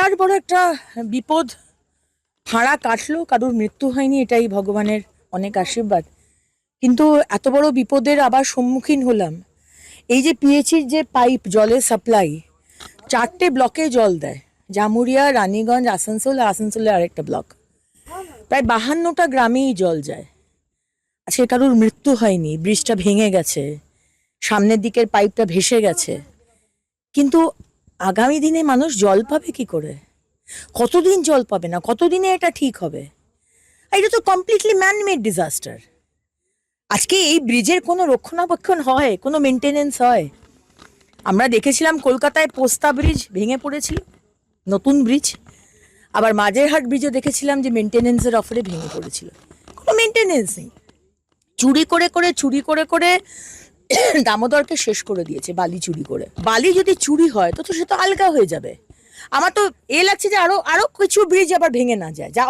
বিরাট বড় একটা বিপদ ফাঁড়া কাটলো, কারোর মৃত্যু হয়নি, এটাই ভগবানের অনেক আশীর্বাদ। কিন্তু এত বড় বিপদের আবার সম্মুখীন হলাম। এই যে পিএইচির যে পাইপ, জলের সাপ্লাই 4টে ব্লকে জল দেয়, জামুরিয়া, রানীগঞ্জ, আসানসোল, আর আসানসোলে আরেকটা ব্লক। প্রায় 52টা গ্রামেই জল যায়। আজকে কারোর মৃত্যু হয়নি, ব্রিজটা ভেঙে গেছে, সামনের দিকের পাইপটা ভেসে গেছে, কিন্তু আগামী দিনে মানুষ জল পাবে কি করে? কতদিন জল পাবে না? কতদিনে এটা ঠিক হবে? আর এটা তো কমপ্লিটলি ম্যানমেড ডিজাস্টার। আজকে এই ব্রিজের কোনো রক্ষণাবেক্ষণ হয়, কোনো মেনটেনেন্স হয়? আমরা দেখেছিলাম কলকাতায় পোস্তা ব্রিজ ভেঙে পড়েছিল, নতুন ব্রিজ। আবার মাঝেরহাট ব্রিজও দেখেছিলাম যে মেনটেনেন্সের অফারে ভেঙে পড়েছিল। কোনো মেনটেনেন্স নেই। চুরি করে করে দামোদরকে শেষ করে দিয়েছে, বালি চুরি করে। বালি যদি চুরি হয় তো সে তো আলগা হয়ে যাবে। আমার তো লাগছে যে আরো আরো কিছু ব্রিজ আবার ভেঙে না যায়, যা